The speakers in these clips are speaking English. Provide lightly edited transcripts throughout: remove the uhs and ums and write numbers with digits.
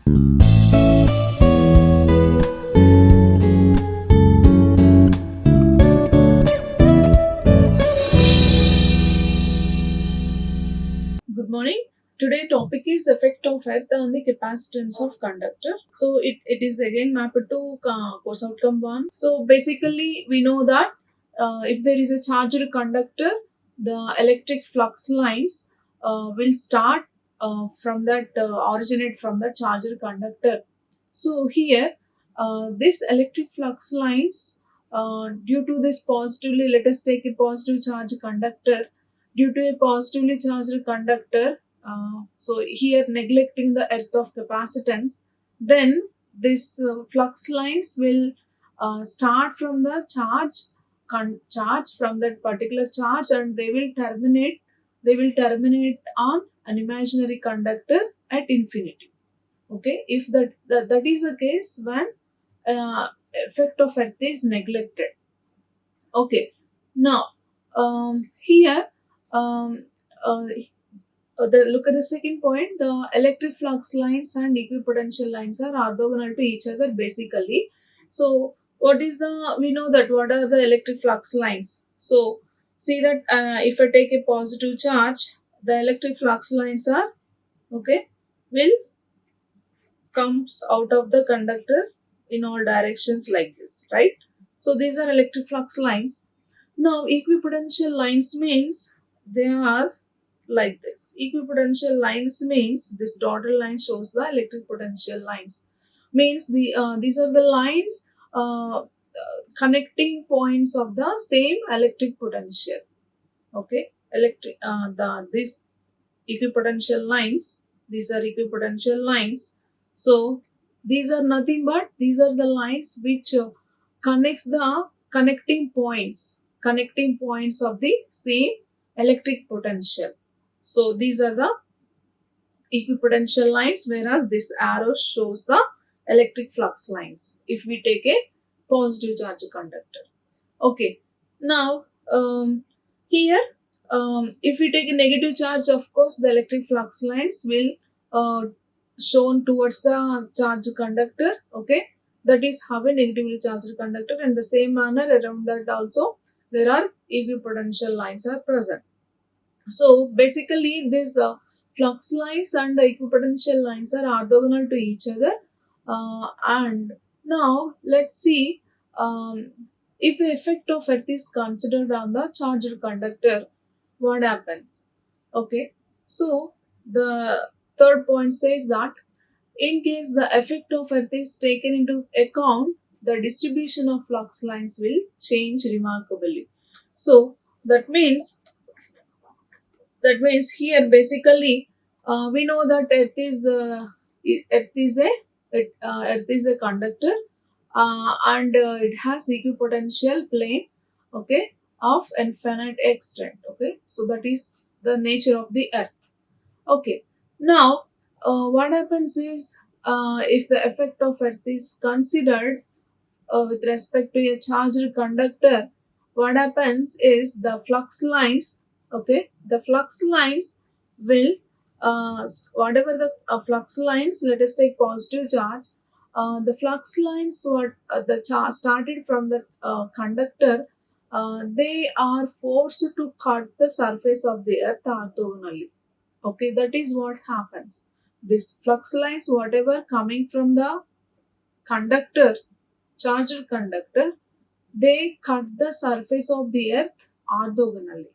Good morning. Today topic is effect of earth on the capacitance of conductor. So it is again mapped to course outcome 1. So basically we know that if there is a charged conductor, the electric flux lines will start originate from the charged conductor. So here this electric flux lines due to this positively, let us take a positive charge conductor. Due to a positively charged conductor, so here neglecting the earth of capacitance, then this flux lines will start from the charge from that particular charge, and they will terminate on an imaginary conductor at infinity. Okay, if that is the case when effect of earth is neglected. Okay, now here um, uh, look at the second point. The electric flux lines and equipotential lines are orthogonal to each other basically. So what is the, we know that what are the electric flux lines. So see that if I take a positive charge, the electric flux lines are, okay, will comes out of the conductor in all directions like this, right? So these are electric flux lines. Now equipotential lines means they are like this. Equipotential lines means this dotted line shows the electric potential lines. Means these are the lines connecting points of the same electric potential. Okay, this equipotential lines. These are equipotential lines. So these are nothing but these are the lines which connects the connecting points of the same electric potential. So these are the equipotential lines, whereas this arrow shows the electric flux lines if we take a positive charge conductor. Okay, now here if we take a negative charge, of course the electric flux lines will shown towards the charge conductor. Okay, that is how a negatively charged conductor, and the same manner around that also there are equipotential lines are present. So basically these flux lines and the equipotential lines are orthogonal to each other. And now let's see, if the effect of earth is considered on the charged conductor, what happens? Okay, so the third point says that in case the effect of earth is taken into account, the distribution of flux lines will change remarkably. So that means here basically we know that earth is a conductor, and it has equipotential plane, okay, of infinite extent. Okay, so that is the nature of the earth. Okay, now what happens is, if the effect of earth is considered with respect to a charged conductor, what happens is the flux lines, okay, the flux lines will, whatever the flux lines, let us take positive charge, the flux lines what started from the conductor, they are forced to cut the surface of the earth orthogonally. Okay, that is what happens. This flux lines, whatever coming from the conductor, charged conductor, they cut the surface of the earth orthogonally.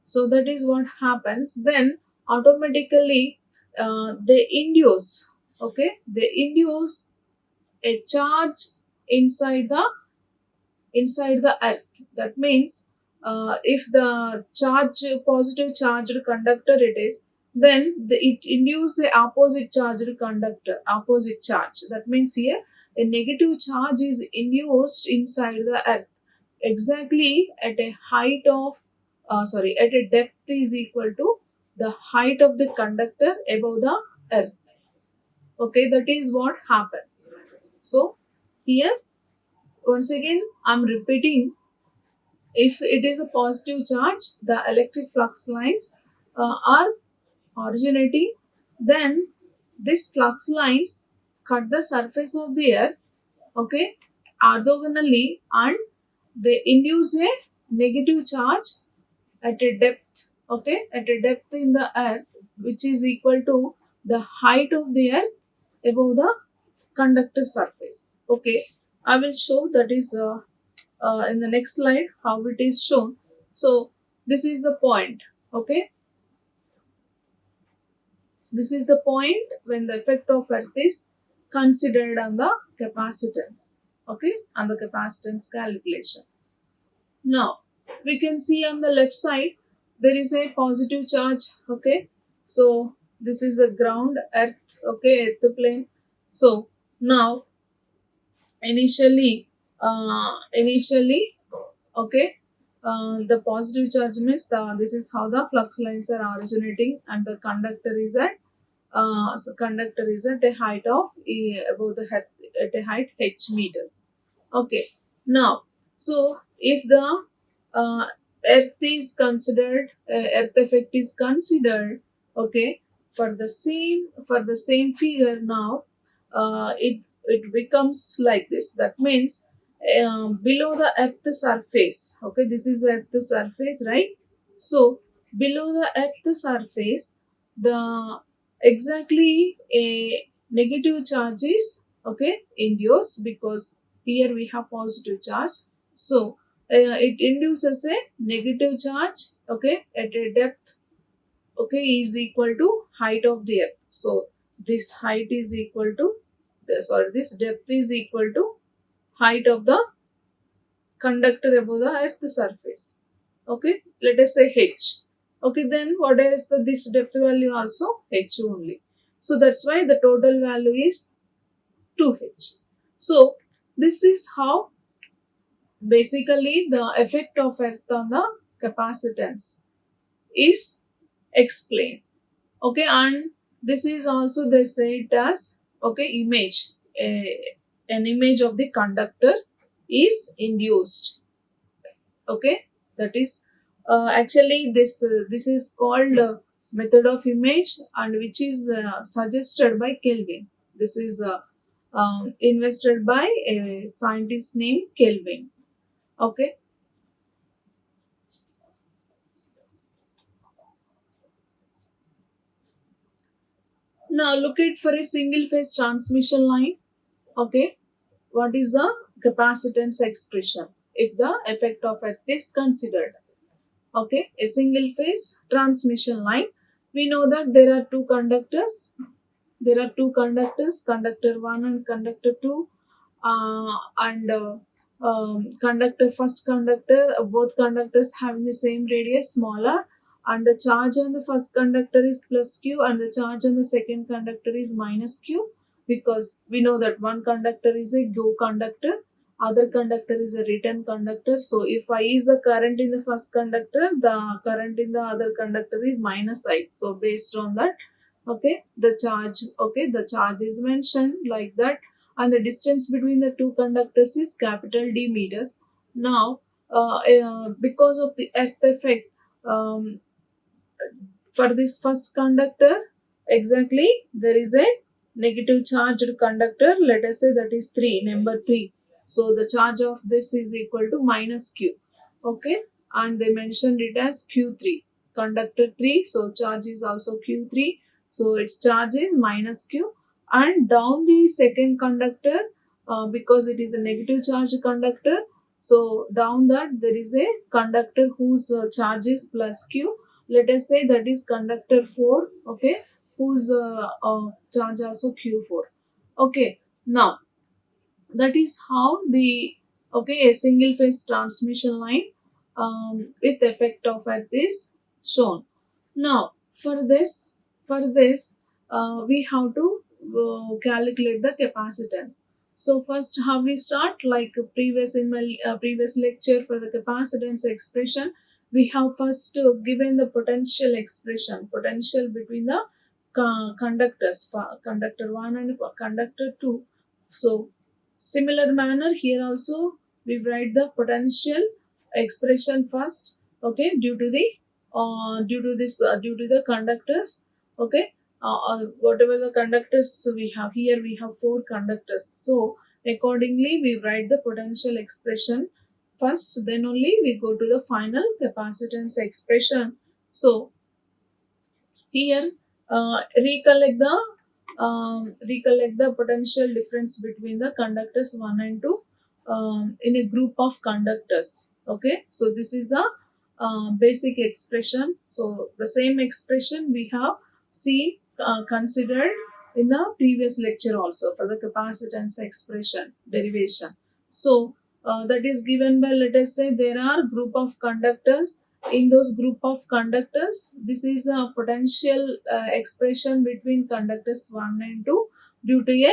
So that is what happens. Then automatically they induce a charge inside the earth. That means if the positive charged conductor it is, then it induces a opposite charged conductor, opposite charge. That means here a negative charge is induced inside the earth exactly at a height of, at a depth is equal to the height of the conductor above the earth. Okay, that is what happens. So here once again I'm repeating, if it is a positive charge, the electric flux lines are originating, then these flux lines cut the surface of the earth, okay, orthogonally, and they induce a negative charge at a depth, okay, at a depth in the earth which is equal to the height of the earth above the conductor surface. Okay, I will show that is in the next slide how it is shown. So this is the point. Okay, this is the point when the effect of earth is considered on the capacitance. Okay, on the capacitance calculation. Now we can see on the left side there is a positive charge. Okay, so this is a ground earth. Okay, earth plane. So now initially, okay, the positive charge means this is how the flux lines are originating, and the conductor is at a height of above the head, at a height h meters. Okay, now so if the uh, earth is considered, earth effect is considered, okay, for the same figure. Now it becomes like this. That means below the earth surface, okay, this is earth surface, right? So below the earth surface, the exactly a negative charge is, okay, induced, because here we have positive charge. So it induces a negative charge, okay, at a depth, okay, is equal to height of the earth. So this height is equal to this depth is equal to height of the conductor above the earth surface. Okay, let us say h. Okay, then what is this depth value? Also h only. So that's why the total value is 2h. So this is how basically the effect of earth on the capacitance is explained. Okay, and this is also they say it as, okay, image, an image of the conductor is induced. Okay, that is actually this is called method of image, and which is suggested by Kelvin. This is invested by a scientist named Kelvin. Okay, now look at for a single phase transmission line. Okay, what is the capacitance expression if the effect of earth is considered? Okay, a single phase transmission line, we know that there are two conductors. There are two conductors, conductor 1 and conductor 2, and conductor first conductor, both conductors having the same radius, smaller, and the charge on the first conductor is plus q, and the charge on the second conductor is minus q, because we know that one conductor is a go conductor, other conductor is a return conductor. So if I is the current in the first conductor, the current in the other conductor is minus I. So based on that, okay, the charge is mentioned like that, and the distance between the two conductors is capital D meters. Now because of the earth effect, um, for this first conductor, exactly, there is a negative charged conductor, let us say that is 3, number 3. So the charge of this is equal to minus q. Okay, and they mentioned it as q3, conductor 3, so charge is also q3, so its charge is minus q. And down the second conductor, because it is a negative charge conductor, so down that there is a conductor whose charge is plus q. Let us say that is conductor 4, okay, whose charge also q4. Okay, now that is how the, okay, a single phase transmission line with effect of earth is shown. Now for this we have to calculate the capacitance. So first how we start, like previous in my previous lecture, for the capacitance expression, we have first given the potential expression, potential between the conductors, conductor 1 and conductor 2. So similar manner here also we write the potential expression first, okay, due to the due to the conductors, okay, whatever the conductors we have here, we have four conductors. So accordingly, we write the potential expression first, then only we go to the final capacitance expression. So here, recollect the potential difference between the conductors 1 and 2 in a group of conductors. Okay, so this is a basic expression. So the same expression we have considered in the previous lecture also for the capacitance expression derivation. So that is given by, let us say there are group of conductors. In those group of conductors, this is a potential expression between conductors 1 and 2 due to a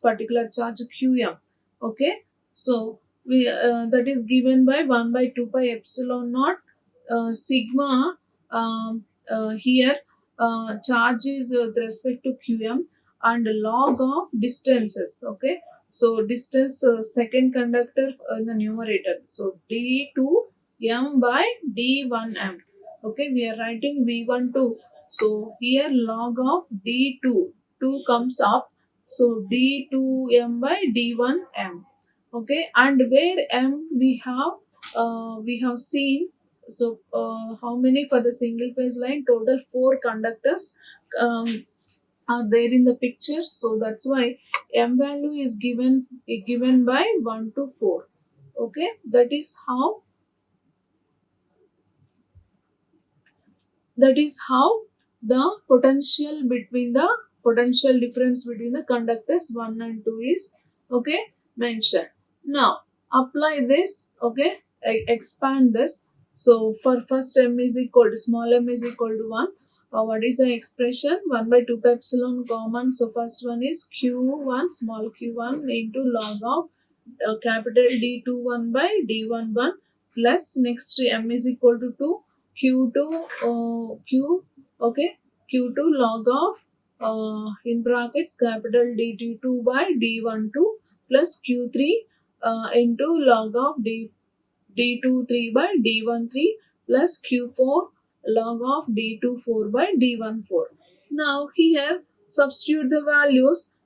particular charge qm. Okay, so we that is given by 1 by 2 pi epsilon naught sigma. Here charge is with respect to qm and log of distances. Okay, so distance second conductor in the numerator, so d2 m by d1m. Okay, we are writing v12. So here log of d2, 2 comes up, so d2m by d1m. Okay, and where m we have seen. So how many for the single phase line? Total 4 conductors are there in the picture. So that's why m value is given by 1 to 4. Okay, that is how the potential difference between the conductors 1 and 2 is, okay, mentioned. Now apply this. Okay, expand this. So for first m is equal to small m is equal to 1. What is the expression? 1 by 2 pi epsilon common. So first one is q1 small q1 into log of capital D21 by D11 plus next m is equal to 2 q2 q okay q2 log of in brackets capital D22 by D12 plus q3 into log of D23 by D13 plus q4 log of D24 by D14. Now here substitute the values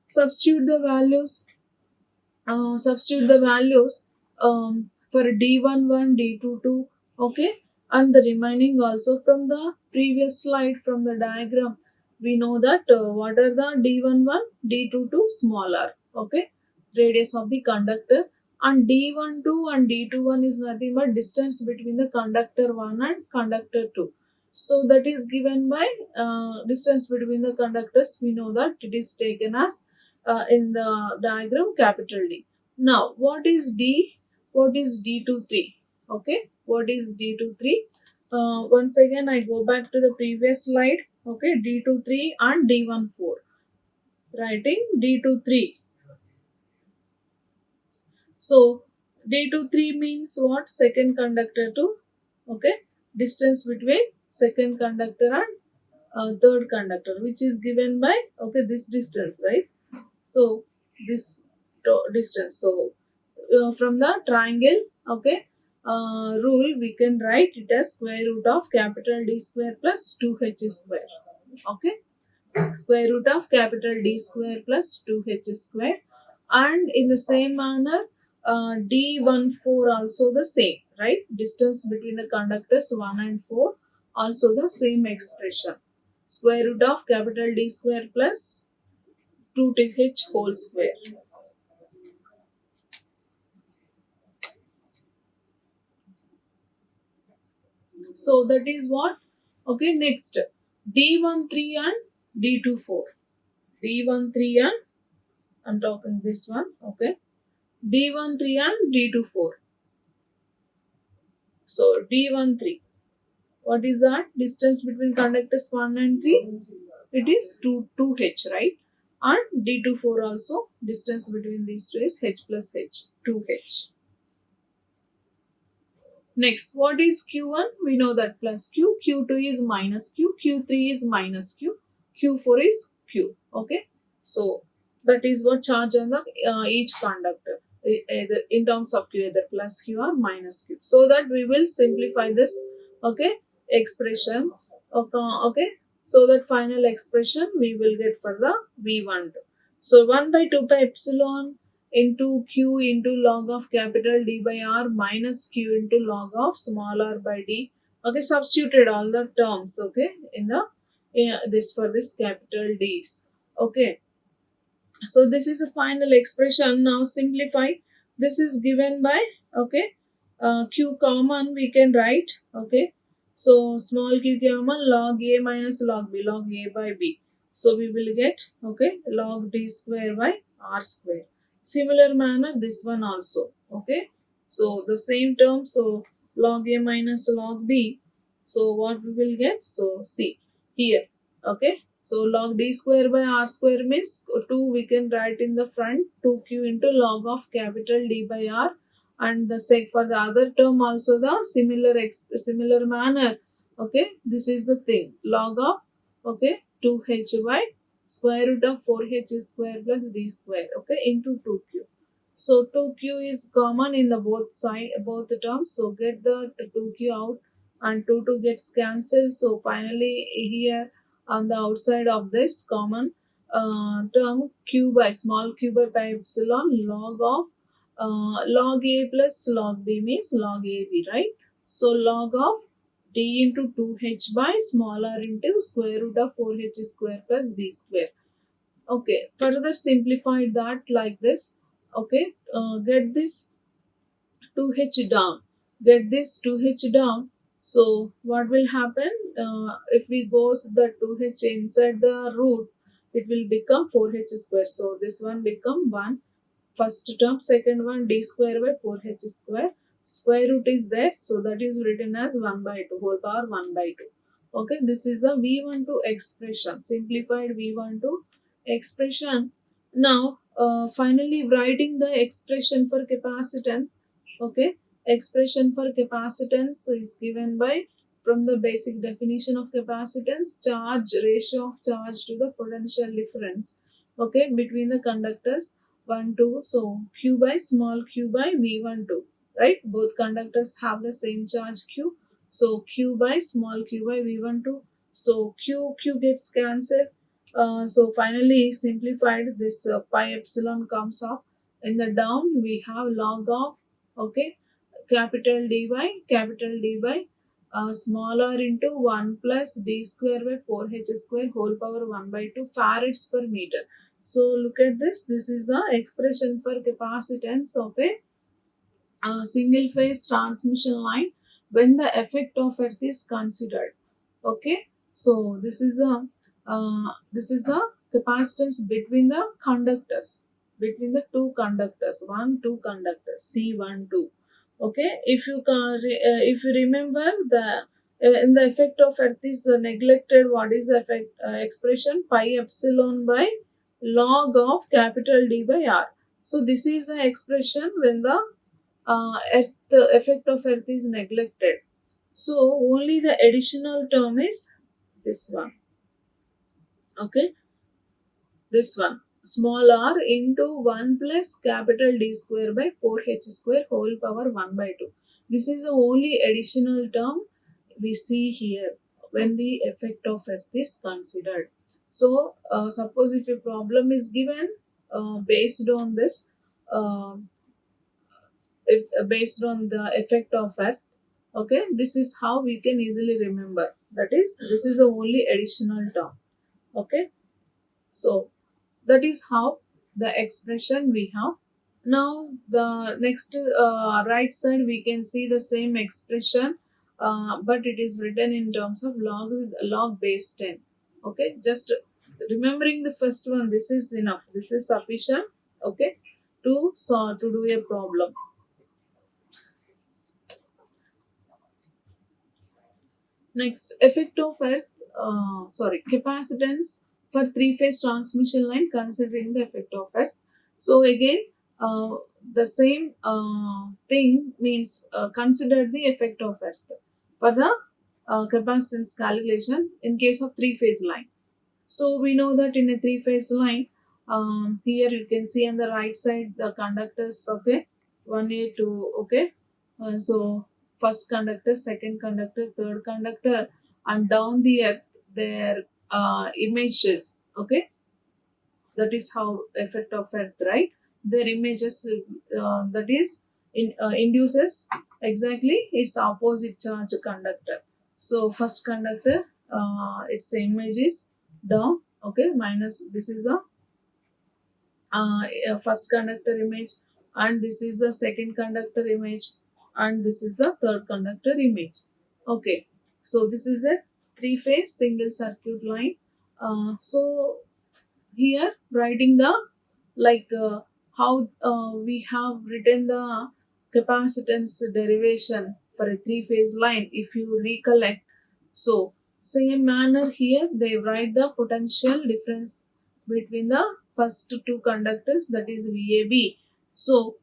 for D11, D22, okay, and the remaining also from the previous slide from the diagram. We know that what are the D11, D22 smaller, okay, radius of the conductor, and D12 and D21 is nothing but distance between the conductor 1 and conductor 2. So that is given by distance between the conductors. We know that it is taken as in the diagram capital D. Now, what is D? What is D23? Okay, what is D23? Once again, I go back to the previous slide. Okay, D23 and D14. Writing D23. So, D23 means what? Second conductor to, okay, distance between second conductor and third conductor, which is given by, okay, this distance, right? So this distance. So from the triangle, okay, rule, we can write it as square root of capital D square plus 2h square. Okay, square root of capital D square plus 2h square, and in the same manner D14 also the same, right? Distance between the conductors 1 and 4 also the same expression, square root of capital D square plus 2th whole square. So that is what. Okay, next D13 and D24. D13 and I'm talking this one. Okay, D13 and D24. So D13. What is that? Distance between conductors 1 and 3. It is 2h, right? And D24 also distance between these two is h plus h, 2h. Next, what is Q1? We know that plus Q, Q2 is minus Q, Q3 is minus Q, Q4 is Q. Okay, so that is what charge on the each conductor, either in terms of Q, either plus Q or minus Q. So that we will simplify this, okay, expression. Okay, okay. So that final expression we will get for the V12. So 1 by 2 pi epsilon into Q into log of capital D by R minus Q into log of small r by D. Okay, substituted all the terms, okay, in the this for this capital D's. Okay, so this is a final expression. Now simplify. This is given by, okay, q common we can write, okay. So small q common log a minus log b, log a by b. So we will get, okay, log d square by r square. Similar manner this one also, okay. So the same term, so log a minus log b. So what we will get? So see here, okay. So log d square by r square means 2 we can write in the front, 2q into log of capital D by r, and the sec for the other term also the similar manner, okay. This is the thing, log of, okay, 2h by square root of 4h square plus d square, okay, into 2q. So 2q is common in the both side, both the terms. So get the 2q out and 2 gets cancelled. So finally here on the outside of this common term, q by small q by pi epsilon log of log a plus log b means log ab, right? So log of d into 2h by small r into square root of 4h square plus d square. Okay, further simplified that like this. Okay, get this 2h down, get this 2h down. So what will happen, if we goes the 2h inside the root, it will become 4h square. So this one become 1 first term, second one d square by 4h square. Square root is there, so that is written as 1 by 2 whole power 1 by 2. Okay, this is a V12 expression, simplified V12 expression. Now finally writing the expression for capacitance. Okay, expression for capacitance is given by, from the basic definition of capacitance, charge, ratio of charge to the potential difference, okay, between the conductors 1 2. So q by small q by V12, right? Both conductors have the same charge q. So q by small q by V12. So q gets cancelled. So finally simplified, this pi epsilon comes up. In the down we have log of, okay, capital D by small r into 1 plus d square by 4h square whole power 1 by 2 farads per meter. So look at this. This is the expression for capacitance of a single phase transmission line when the effect of earth is considered. Okay, so this is a capacitance between the conductors, between the two conductors, two conductors C12. Okay, if you can if you remember the in the effect of earth is neglected, what is the effect expression? Pi epsilon by log of capital D by R. So this is the expression when the the effect of earth is neglected. So only the additional term is this one. Okay, this one, small r into 1 plus capital D square by 4h square whole power 1 by 2. This is the only additional term we see here when the effect of earth is considered. So suppose if a problem is given based on this, uh, based on the effect of earth, okay, this is how we can easily remember. That is, this is the only additional term. Okay, so that is how the expression we have. Now the next right side we can see the same expression, but it is written in terms of log base 10. Okay, just remembering the first one, this is enough, this is sufficient, okay, to solve, to do a problem. Next, effect of earth, capacitance for three-phase transmission line considering the effect of earth. So again, the same thing means consider the effect of earth for the capacitance calculation in case of three-phase line. So we know that in a three-phase line, here you can see on the right side the conductors, okay, 1A, 2, okay. So first conductor, second conductor, third conductor, and down the earth there images. Okay, that is how effect of earth, right? Their images, that is induces exactly its opposite charge conductor. So first conductor, its image is down. Okay, minus, this is a first conductor image, and this is the second conductor image, and this is the third conductor image. Okay, so this is a three phase single circuit line. So here writing the, like, how we have written the capacitance derivation for a three phase line, if you recollect. So same manner here they write the potential difference between the first two conductors, that is VAB. So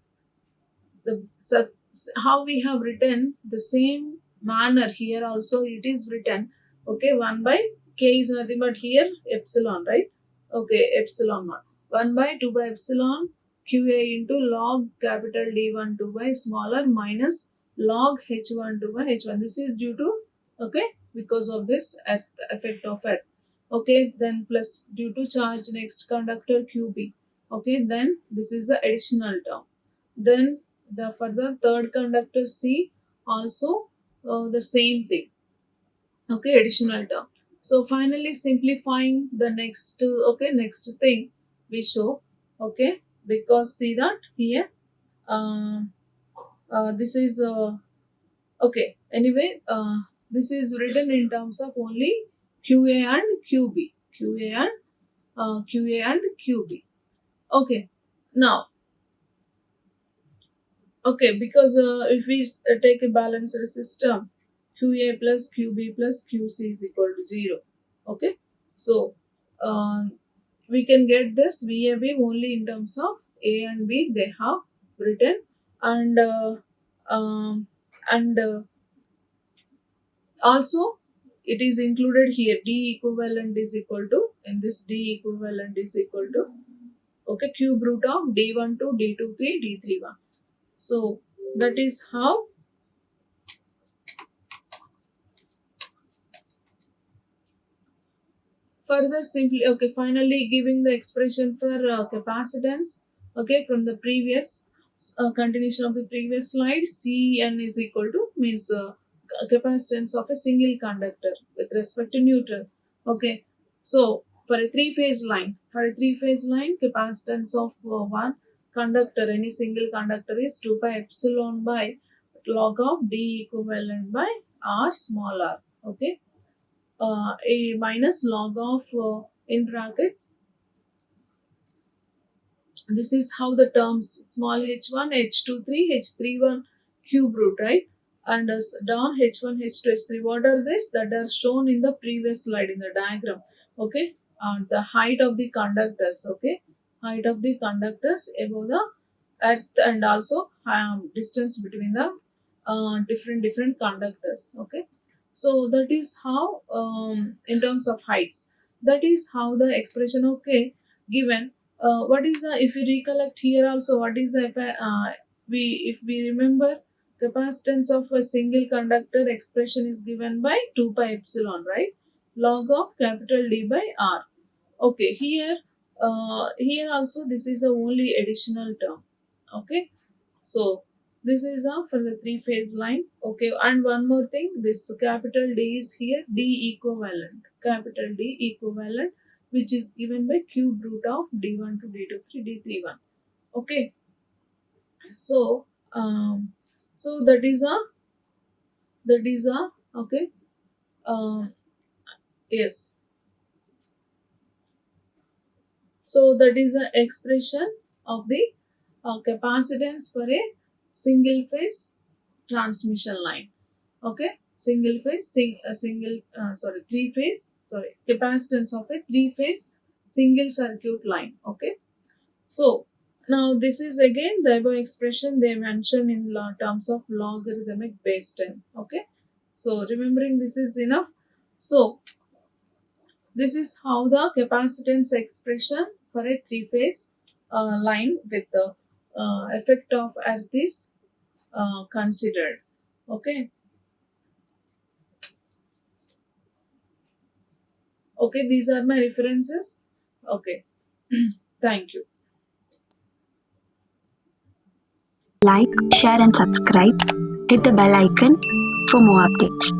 how we have written the same manner here also it is written. Okay, 1 by k is nothing but here epsilon, right? Okay, epsilon naught, 1 by 2 by epsilon qa into log capital D1 2 by smaller minus log h1 2 by h1. This is due to, okay, because of this earth, effect of earth. Okay, then plus due to charge next conductor qb. Okay, then this is the additional term. Then the further third conductor C also the same thing. Okay, additional term. So finally simplifying the next, okay, next thing we show. Okay, because see that here, uh, this is okay. Anyway, this is written in terms of only QA and QB, QA and QA and QB. Okay, now, okay, because if we take a balanced system, QA plus QB plus QC is equal to 0. Okay, so um, we can get this VAB only in terms of A and B they have written, and um, and also it is included here. D equivalent is equal to, in this D equivalent is equal to, okay, cube root of D1 to D23 D31. So that is how. Further simply, okay, finally giving the expression for capacitance, okay, from the previous continuation of the previous slide, Cn is equal to, means capacitance of a single conductor with respect to neutral. Okay, so for a three phase line, capacitance of one conductor, any single conductor, is 2 pi epsilon by log of D equivalent by R small r. Okay, a minus log of in brackets, this is how the terms small h1 h23 h31 cube root, right? And down h1 h2 h3, what are this that are shown in the previous slide in the diagram. Okay, the height of the conductors. Okay, height of the conductors above the earth, and also distance between the different conductors. Okay, so that is how, in terms of heights, that is how the expression, okay, given. What is the, if you recollect here also, what is the, we, if we remember, capacitance of a single conductor expression is given by 2 pi epsilon, right? Log of capital D by R. Okay, here, here also this is a only additional term. Okay, so this is for the three phase line. Okay, and one more thing, this capital D is here D equivalent, capital D equivalent, which is given by cube root of D1 to D23 D31. Okay, so so that is a okay, um, yes. So that is an expression of the capacitance for a single phase transmission line. Okay, single phase, three phase, capacitance of a three phase single circuit line. Okay, so now this is again the above expression they mention in terms of logarithmic base 10. Okay, so remembering this is enough. So this is how the capacitance expression for a three phase line with the effect of earth is considered. Okay, Okay, these are my references. Okay. Thank you. Like, share and subscribe. Hit the bell icon for more updates.